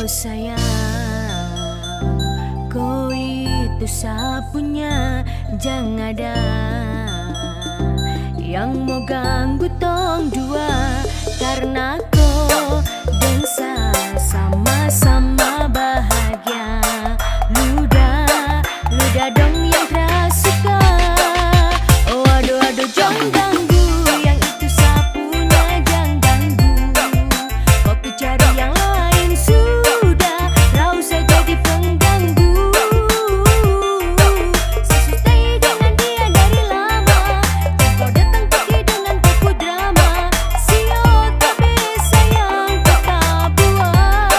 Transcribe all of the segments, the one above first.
sayang, kau itu sapunya, jangan ada yang mau ganggu tong dua, karena kau dan saya sama-sama bahagia. Ludah, ludah dong yang tersuka. Oh aduh aduh jangan ganggu, yang itu sapunya jangan ganggu. Kau cari yang lain sudah, kau usah jadi pengganggu. Saya stay dengan dia dari lama, dan kau datang pergi dengan toko drama. Sio tapi sayang kita buat.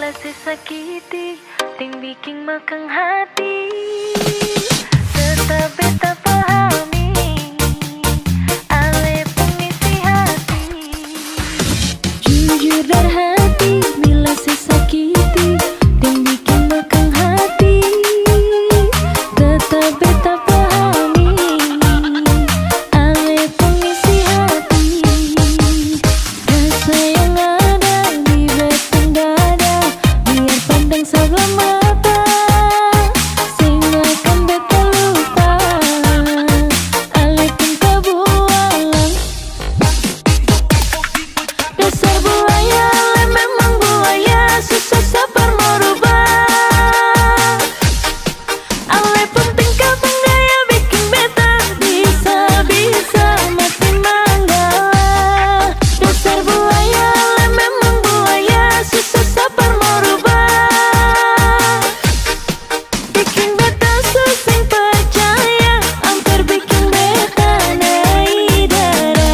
bila sesakiti ting bikin makang hati. Tetap beta pahami ale pengisi hati. Jujur dari hati bila sesakiti ting bikin makang hati. Tetap beta pahami ale pengisi hati. Rasa yang ada di batang dada biar pandang sebelah mata, sing akan beta lupa ale pun kebualan. Dasar buaya ale memang buaya, susah sabar merubah. Ale pun tingkah penggaya bikin beta bisa-bisa mati manggala. Dasar buaya ale memang buaya, susah sabar merubah. Bikin beta susah percaya, hampir bikin beta naik darah.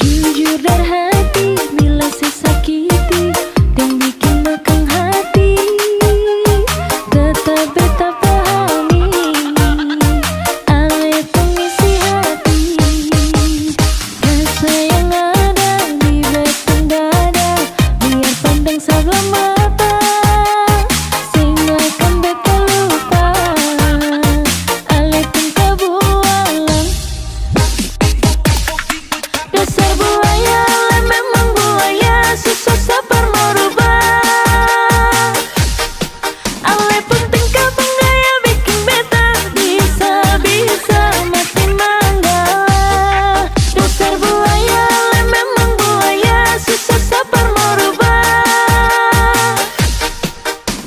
Jujur dari hati bila sesakiti dan bikin makang hati. Tetap beta pahami ale pengisi hati. Rasa yang ada di batang dada biar pandang sebelah mata, sing akan beta lupa ale pun kebualan. Dasar buaya ale memang buaya, susah sabar merubah. Ale pun tingkah penggaya bikin beta bisa-bisa mati manggala. Dasar buaya ale memang buaya, susah sabar merubah.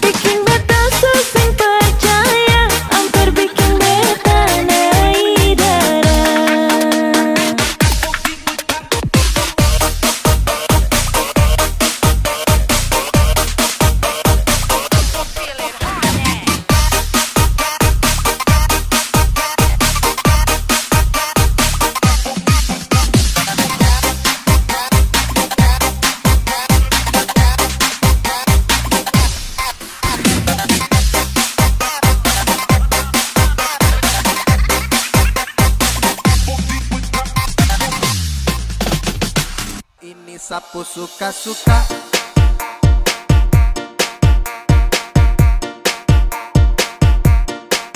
Bikin beta susah percaya, hampir bikin beta naik darah. Ini sapu suka-suka,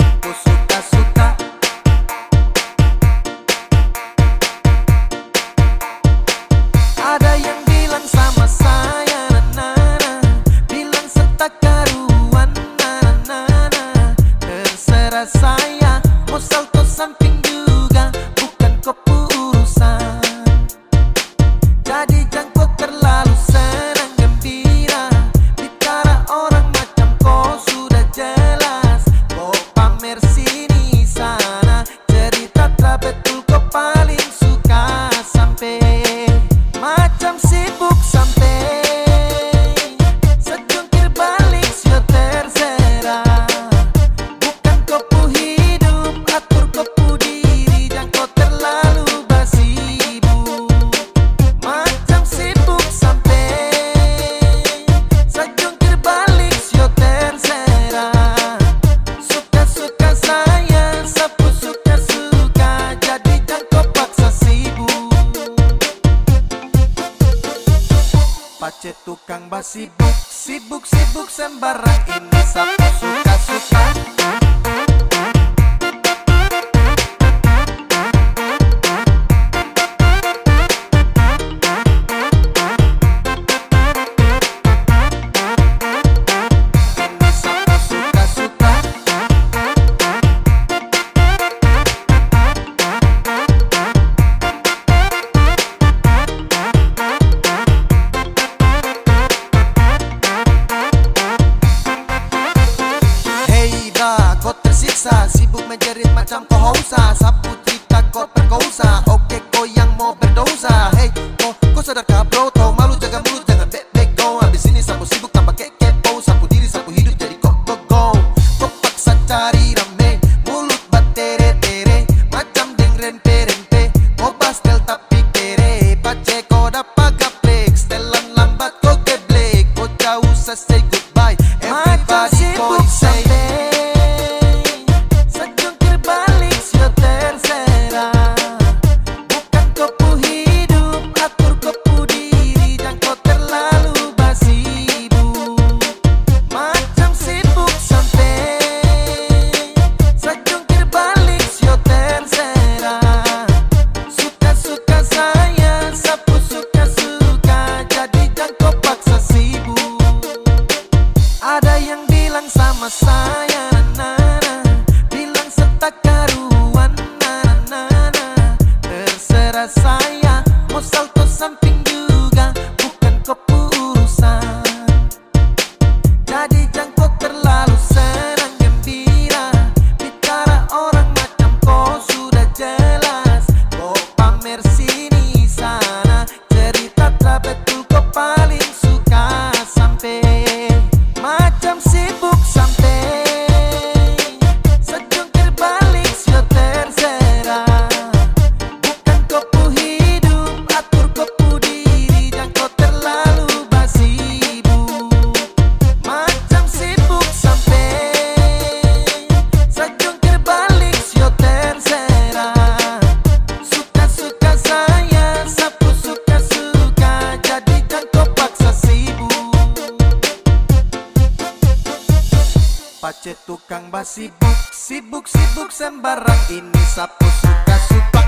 sapu suka-suka. Ada yang bilang sama saya na-na-na, bilang setak karuan na-na-na. Terserah saya, mau salto samping juga bukan kopu urusan. Jadi jangkau terlalu senang gembira, bicara orang macam kau sudah jelas. Kau pamer sini sana, cerita tak betul kau paling suka. Sampai macam sibuk sampai sejungkir balik sio terserah. Bukan kau pu hidup, atur kau pu diri, jangan kau terlalu basibuk. Macam sibuk sampai sejungkir balik sio terserah. Suka-suka saya, sapu suka-suka, jadi jangan kau paksa sibuk. Pace tukang basibuk, sibuk-sibuk sembarang, ini sapu suka-suka. Ini sapu suka-suka. bicara saya, mau salto samping juga bukan kepurusan. Jadi jangan kau terlalu senang gembira, bicara orang macam kau sudah jelas. Kau pamer sini sana, cerita tak betul kau paling suka sampai macam sibuk sampai sejungkir balik sio terserah. Bukan kau pu hidup, atur kau pu diri, dan kau terlalu basibuk. Macam sibuk sampai sejungkir balik sio terserah. Suka-suka saya, sapu suka-suka, jadi jangan kau paksa sibuk. Pace tukang basibuk, sibuk-sibuk sembarang, ini sapu suka-suka.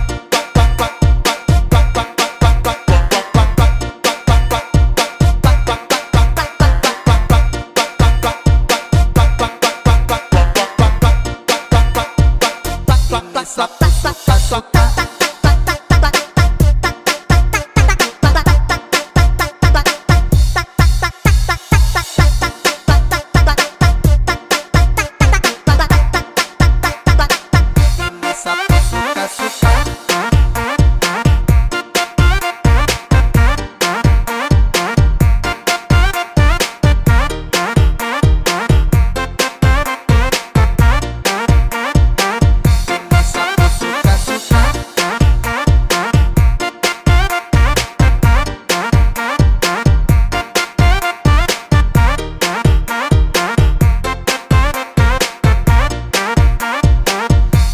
Ini sapu suka-suka. Ini sapu suka-suka. Ini sapu suka-suka.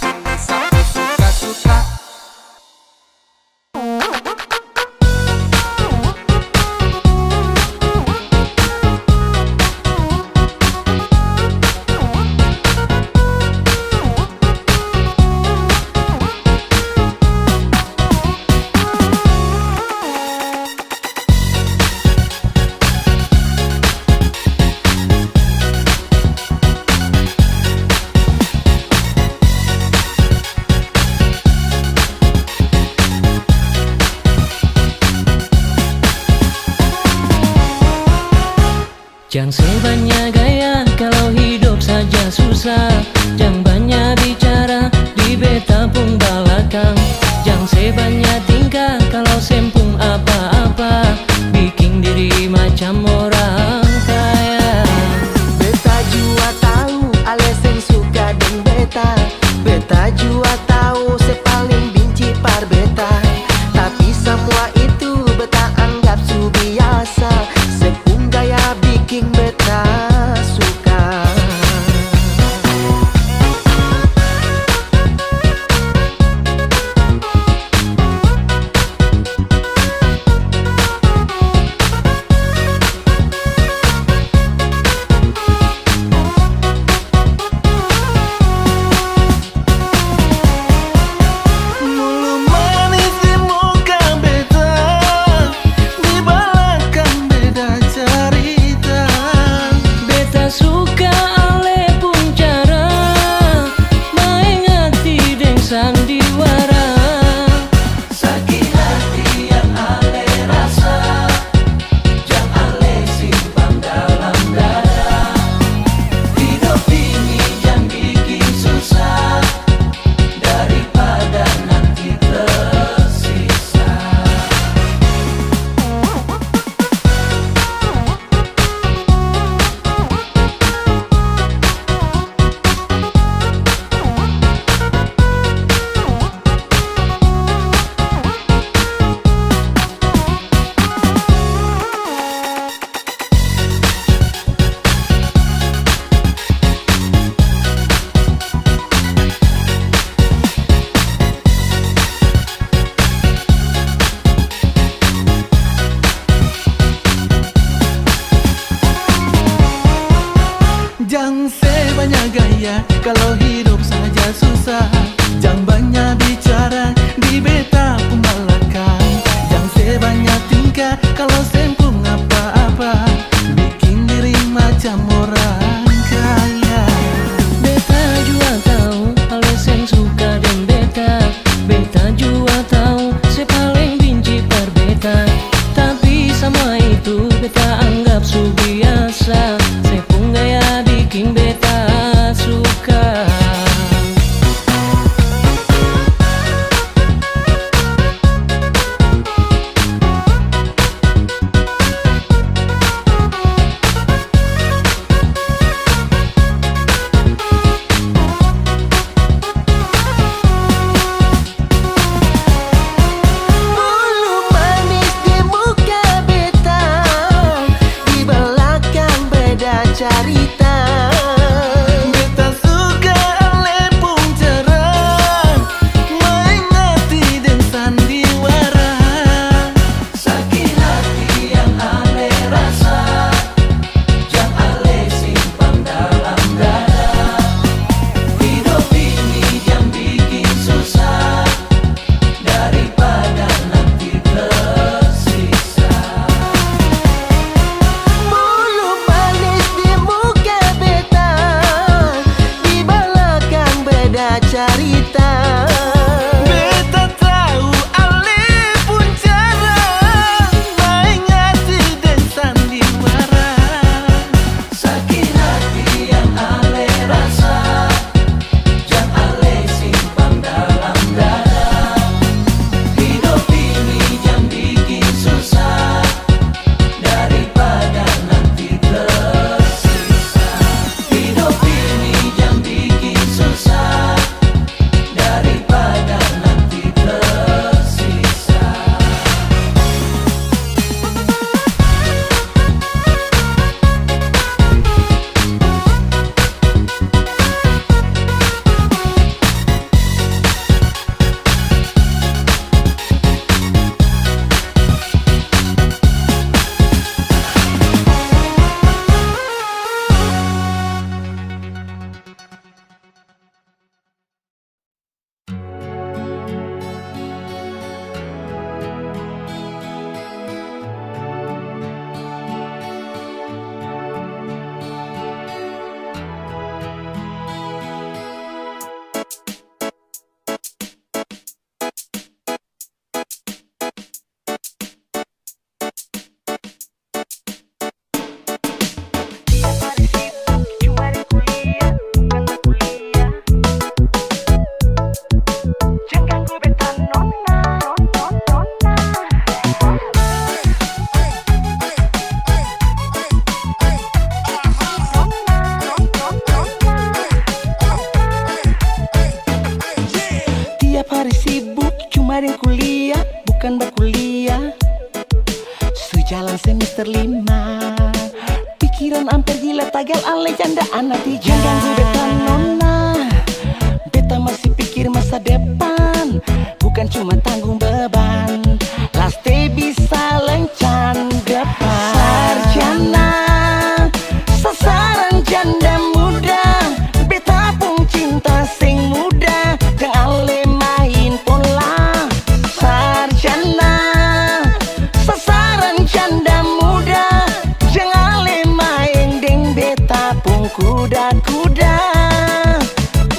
Ini sapu suka-suka. Jangan sebanyak gaya kalau hidup saja susah. Jangan banyak bicara di beta pun belakang. Jangan sebanyak tingkah kalau sempung apa-apa, bikin diri macam orang kaya. Beta jua tahu alasan suka dan beta. Beta jua tahu sepaling benci par beta. Tapi semua itu beta anggap su biasa. Sepung gaya bikin beta suka. Kemarin kuliah, bukan berkuliah. Sejalan semester 5. Pikiran hampir gila, tagal ale janda anak tiga. Jangan ganggu beta nona, beta masih pikir masa depan, bukan cuma tanggung beban. Laste bisa lencan depan. Sarjana, sasaran janda muda, beta pun cinta sing muda, jangan ale main pola. Sarjana, sasaran janda muda, jangan ale main deng beta pun kuda-kuda.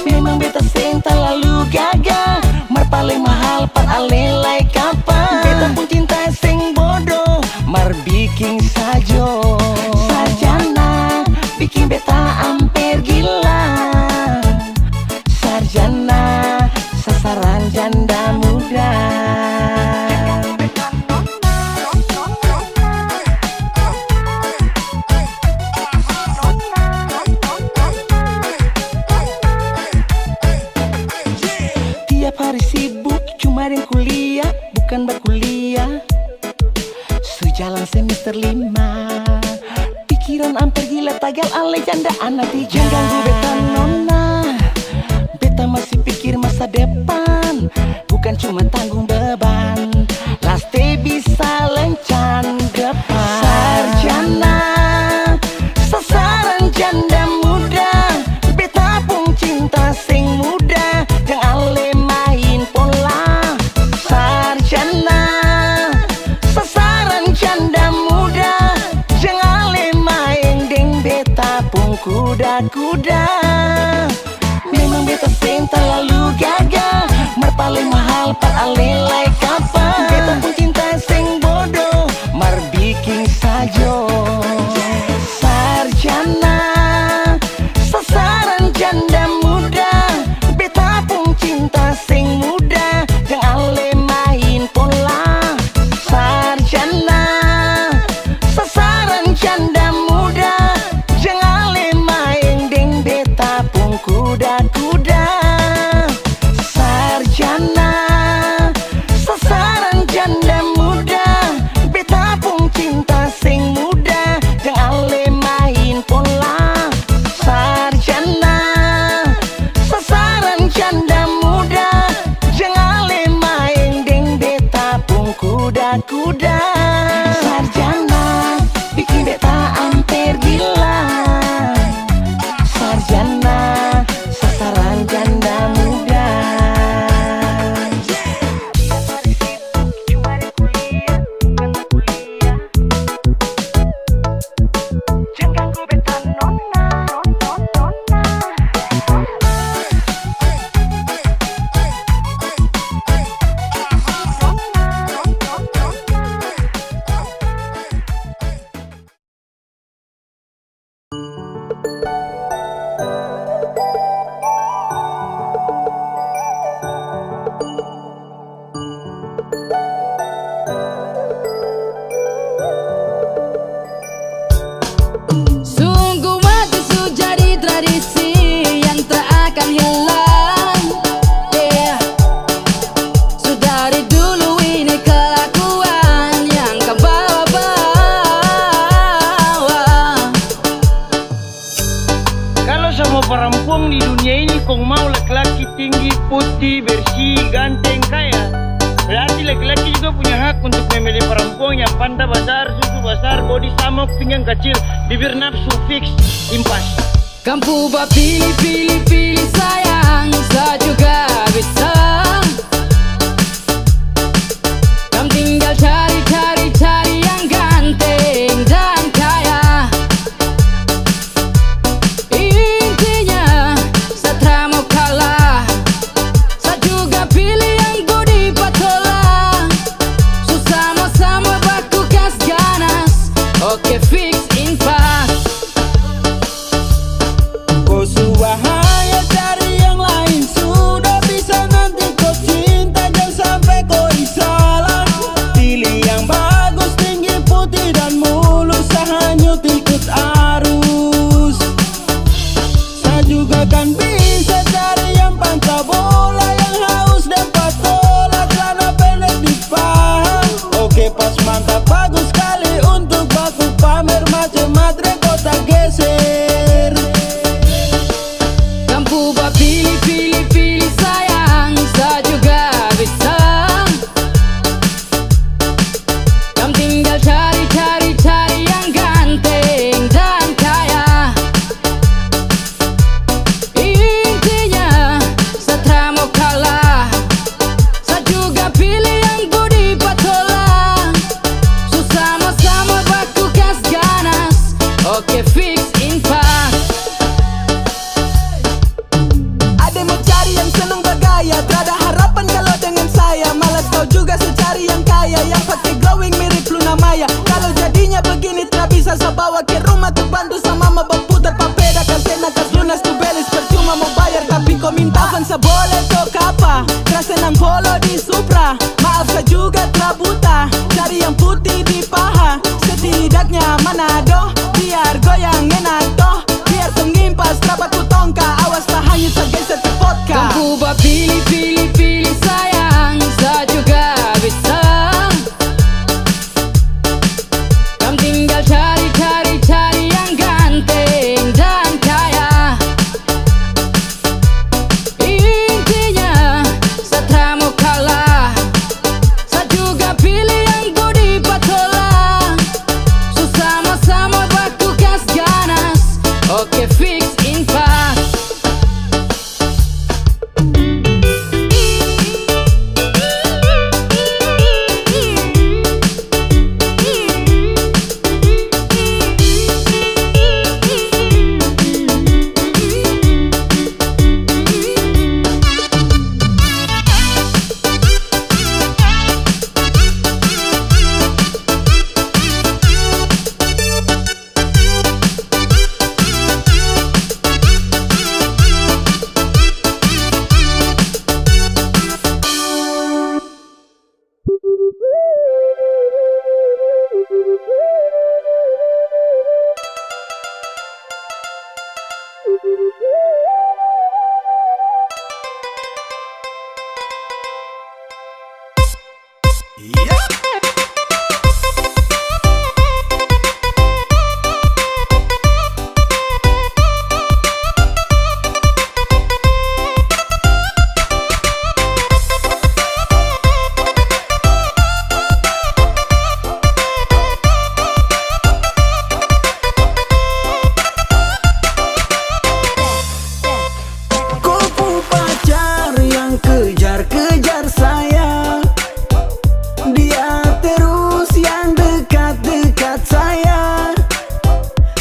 Memang beta sing terlalu gagah, mar paling mahal par ale lai kapan. Beta pun cinta sing bodoh, mar bikin sajo. Sarjana, bikin beta hampir gila. Sarjana, sasaran janda muda. Tiap hari sibuk, cumarin kuliah, bukan berkuliah. Sejalan semester 5. Pikiran hampir gila, tagal ale janda anak tiga. Jangan ganggu beta nona, beta masih pikir masa depan, bukan cuma tanggung beban. Laste bisa lencan depan. Sarjana, sasaran janda muda, beta pun cinta sing muda, jangan ale main pola. Sarjana, sasaran janda muda, jangan ale main deng beta pun kuda-kuda. Memang beta sing terlalu gagah, mar paling mahal par ale lai kapan. Beta pun cinta sing bodoh, mar bikin sajo. Sarjana, sasaran janda muda, beta pun cinta sing muda, jangan ale main pola. Sarjana, sasaran janda muda, jangan ale main deng beta pun kuda-kuda. Sarjana, sasaran janda muda, beta pun cinta sing muda, jangan ale main pola. Sarjana, sasaran janda muda, jangan ale main deng beta pun kuda-kuda. Sarjana, bikin beta hampir gila. Sarjana, sasaran janda muda. Jangan ganggu beta nona, nona. Sungguh mati sudah jadi tradisi yang tak akan hilang. Yeah. Sudah dari dulu ini kelakuan yang kau bawa-bawa. Kalau semua perempuan di dunia ini kau mau laki-laki tinggi, putih, bersih, ganteng, kaya, berarti laki-laki juga punya hak untuk memilih perempuan yang pandai besar, susu besar, body sama, pinggang kecil, bibir nafsu fix, impas. Kamu buat pilih sayang, saya juga bisa. Kamu tinggal cari yang ganteng dan kaya. Intinya, saya tak mau kalah. Saya juga pilih yang body patola. Sama-sama baku kas ganas. Oke fix impas. Kau subahaya dari yang lain, sudah bisa nanti kau maaf saya juga telah buta. Cari yang putih di paha, setidaknya Manado. Biar goyang enak toh, biar pengimpas rapaku tongka. Awas tak hanyut saja satu vodka. Kan ku buat pilih, pilih, pilih sayang, saya juga bisa. Kamu tinggal cari, cari, cari yang ganteng dan kaya. Intinya saya mau kalah. Saya juga pilih yang body patola. So sama-sama baku gas ganas. Oke fix impas. Kupu pacar yang kejar-kejar saya, dia terus yang dekat-dekat saya.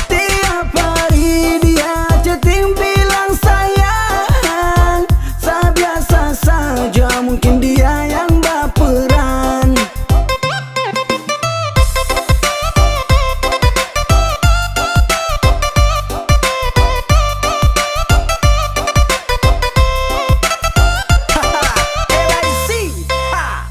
Tiap hari dia chatting bilang sayang. Saya biasa saja, mungkin dia yang baperan. LIC, ha.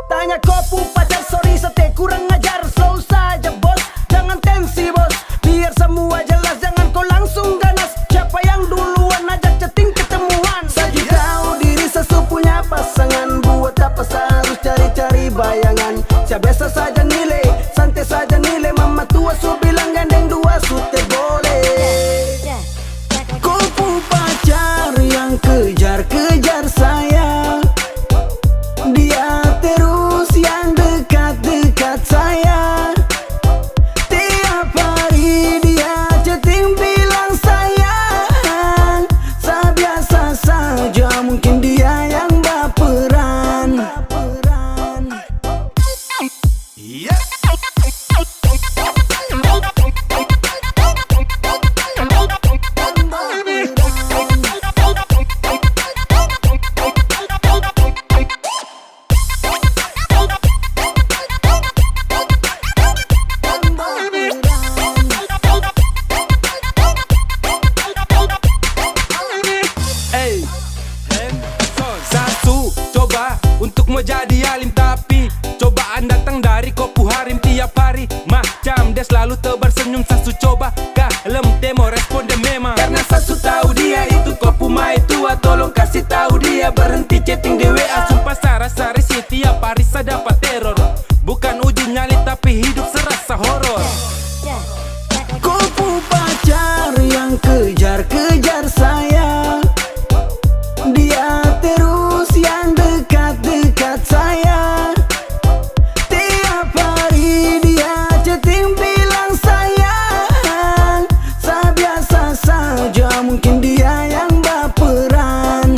Tanya kopu pacar, sorry sete kurang ajar. Slow saja bos, jangan tensi bos. Biar semua jelas, jangan kau langsung ganas. Siapa yang duluan ajak chatting ketemuan. Saya tahu diri sesu punya pasangan. Buat apa saya harus cari-cari bayangan. Saya biasa saja nilai, santai saja nilai. Mama tua su bilang gandeng dua su teh boleh. Kupu pacar yang kejar-kejar saya, dia terus yang dekat-dekat saya. Tiap hari dia chatting bilang sayang. Saya biasa saja, mungkin dia yang baperan. Hey, Sasu coba untuk mau jadi alim, tapi cobaan datang dari kopu harim tiap hari. Macam dia selalu tersenyum. Sasu coba kalem demo respon dia memang, karena Sasu tahu dia itu kopu mai tua. Tolong kasih tahu dia berhenti chatting di WA. Sumpah saya rasa risih tiap hari saya dapat teror. Bukan uji nyali tapi hidup serasa horor. Kupu pacar yang kejar-kejar saya, dia terus yang dekat-dekat saya. Tiap hari dia chatting bilang sayang. Saya biasa saja, mungkin dia yang baperan.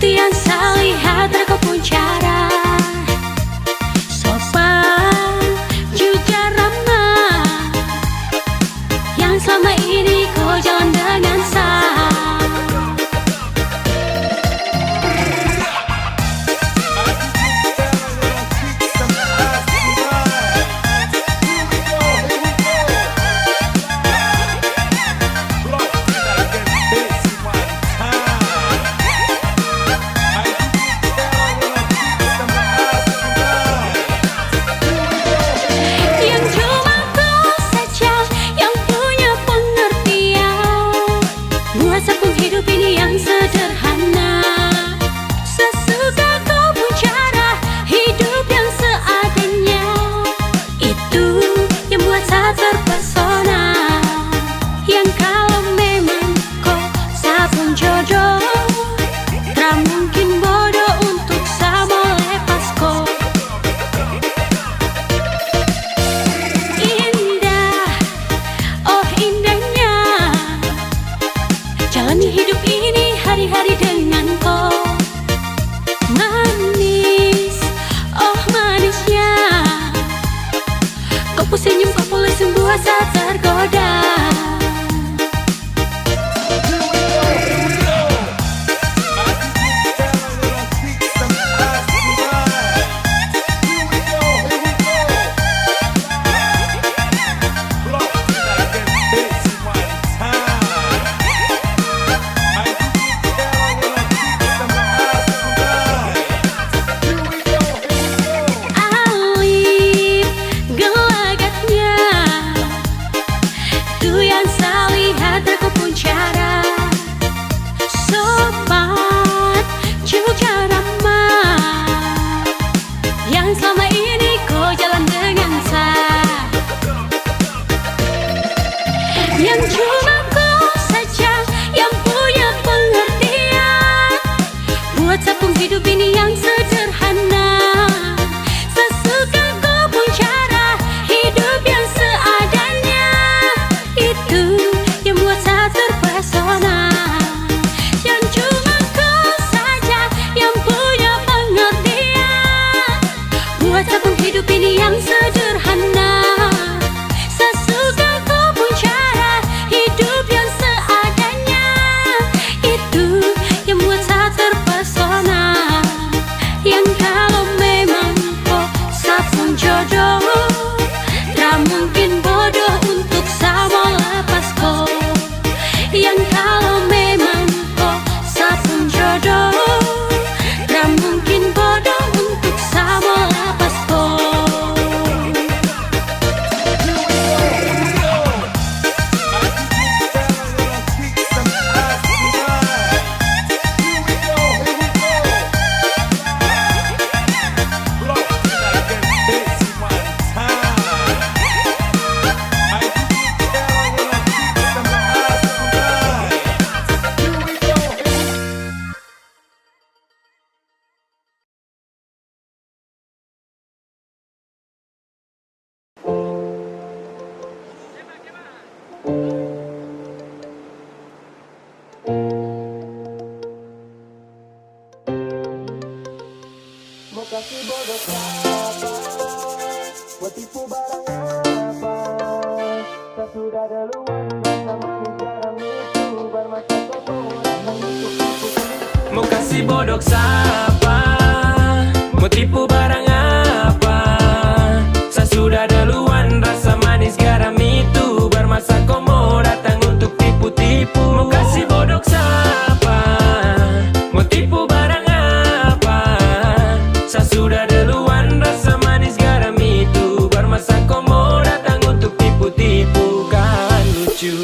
Itu yang saya lihat dari kau pun cara sopan juga ramah, yang selama ini kau jalan dengan sah. Jalani hidup ini hari-hari dengan kau. Manis, oh manisnya. Kau pun senyum, kau boleh sembuh saat tergoda. Selama ini kau jalan dengan sah, yang cuma kau saja yang punya pengertian buat sabung hidup ini yang sederhana. Sesuka kau pun cara hidup yang seadanya, itu yang buat saya terpesona. Yang cuma kau saja yang punya pengertian buat sabung hidup ini yang sederhana. Sesuka kau pun cara hidup yang seadanya, itu yang buat saya terpesona. Yang kalau memang kau sabung jodoh, tak mungkin bodoh untuk sama lepas kau. Yang kalau memang kau sabung jodoh, tak mungkin bodoh untuk sama lepas kau. Mau kasih bodoh apa, buat tipu barang apa. Tak sudah duluan bersama sejarah itu bermasa kau datang untuk tipu. Mau kasih bodoh siapa, mau tipu barang apa. Saya sudah duluan, rasa manis garam itu bermasa kau mau datang untuk tipu-tipu. Mau kasih bodoh siapa, mau tipu barang apa. Saya sudah duluan, rasa manis garam itu bermasa kau mau datang untuk tipu-tipu. Kan lucu.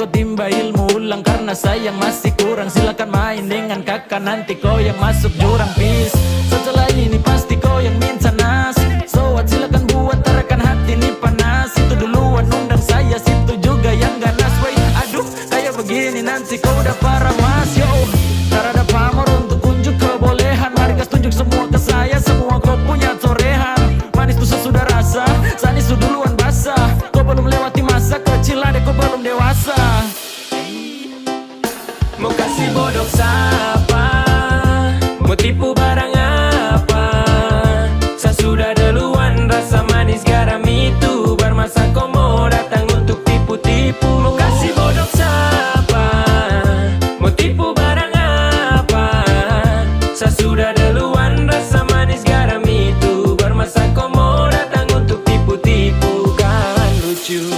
kau timba ilmu ulang karena sayang masih kurang. Silakan main dengan kakak, nanti kau yang masuk jurang. Peace, setelah ini pasti kau yang minta nas. So what, silakan buat tarakan hati ini panas. Itu duluan undang saya, situ juga yang ganas. Wait, aduh, kayak begini nanti kau udah parah mas. Yo, tak ada pamor untuk unjuk kebolehan. Mari kas tunjuk semua ke saya, semua kau punya torehan. Manis tuh sesudah rasa, sanis tuh duluan basah. Kau belum lewati masa kecil, adek kau belum dewasa. Mau kasih bodoh siapa? Mau tipu barang apa? Saya sudah duluan, rasa manis garam itu bermasa kau mau datang untuk tipu-tipu. Mau kasih bodoh siapa? Mau tipu barang apa? Saya sudah duluan, rasa manis garam itu bermasa kau mau datang untuk tipu-tipu. Kan lucu.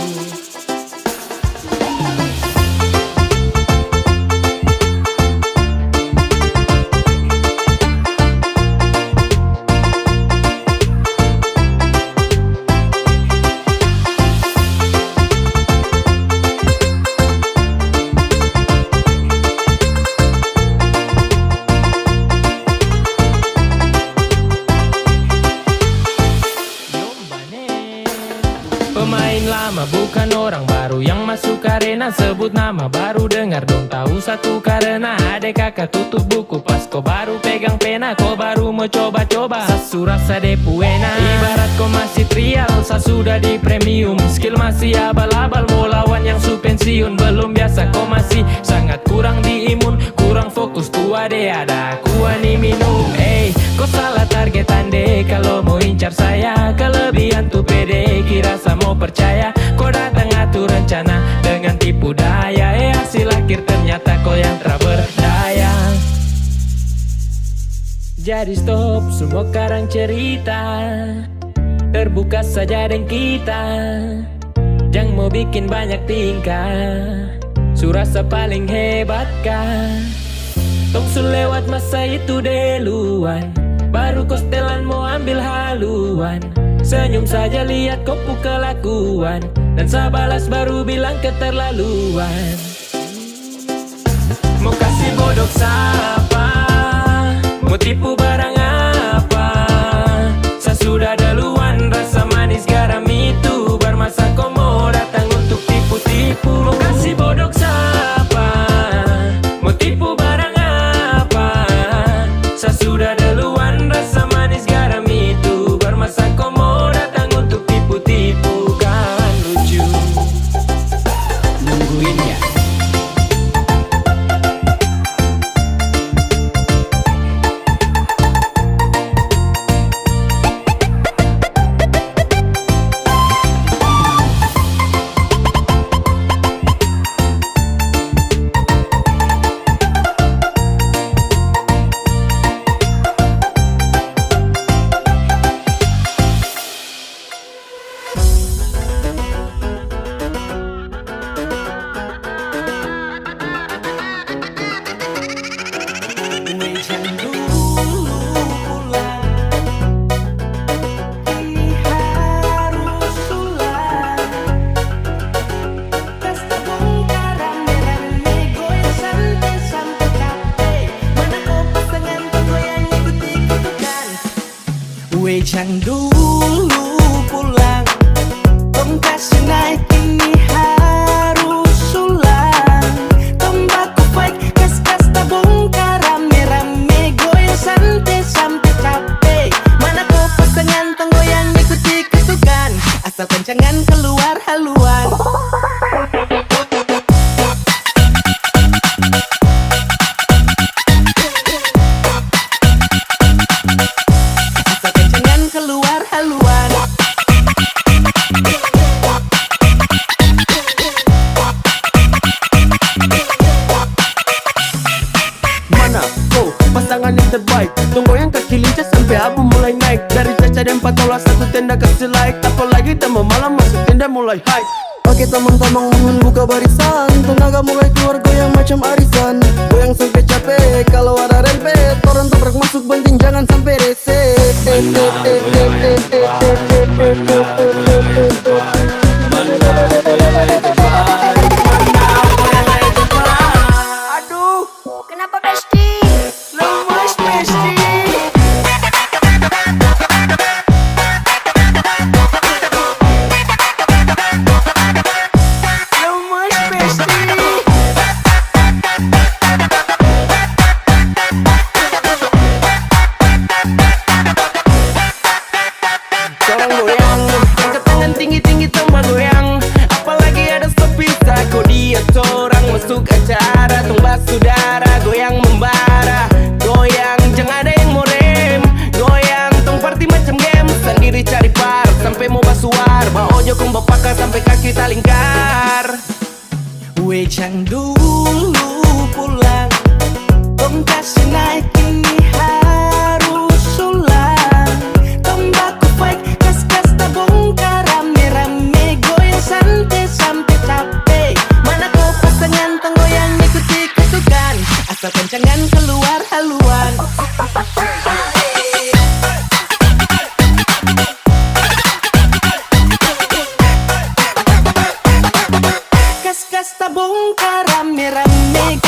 Pemain lama bukan orang baru yang masuk arena. Sebut nama baru dengar dong tahu satu karena adek kakak tutup buku pas kau baru pegang pena. Kau baru mau coba-coba, sasu rasa de puena. Ibarat kau masih trial, sa sudah di premium. Skill masih abal-abal, mau lawan yang su pensiun. Belum biasa kau masih sangat kurang di imun. Kurang fokus tua de ada kuah nih minum. Kau salah target ande kalau mau incar saya. Kelebihan tuh pede, kira sama mau percaya. Kau datang atur rencana dengan tipu daya. Hasil akhir ternyata kau yang tak berdaya. Jadi stop semua karang cerita, terbuka saja dengan kita. Jangan mau bikin banyak tingkah, surasa paling hebat kah? Tong su lewat masa itu duluan, baru kau setelan mau ambil haluan. Senyum saja lihat kau kelakuan, dan sabalas baru bilang keterlaluan. Mau kasih bodoh siapa? Mau tipu barang apa? Saya sudah duluan, rasa manis garam itu bermasa kau mau datang untuk tipu-tipu. Mau kasih bodoh siapa? Mau tipu barang apa? Saya sudah duluan, rasa manis garam itu bermasa kau mau datang untuk tipu-tipu. Kan lucu. Nungguin ya. Yang dulu pulang, tong kasih naik ini harus ulang. Tong baku fight, kas-kas tabung rame-rame goyang santai sampai capek. Mana kau pasangan tong goyang ikuti kutukan, asal kencangan keluar haluan. Terbaik, tunggu yang kaki lincah sampai abu mulai naik. Dari caca dan patola satu tenda kasih like. Apalagi teman malam masuk tenda mulai high. Oke teman-teman buka barisan, tenaga mulai keluar goyang macam arisan. Goyang sampai capek, kalau ada rempet orang tabrak masuk banting jangan sampai rese. Mana Wejang dulu pulang, om kasih naik ini harus ulang. Tombaku fight, kas-kas tabongkar, rame-rame goyang santai sampai capek. Mana kau pasangan tenggoyang ikuti ketukan, asal kencangan keluar haluan. Kas-kas tabongkar, rame-rame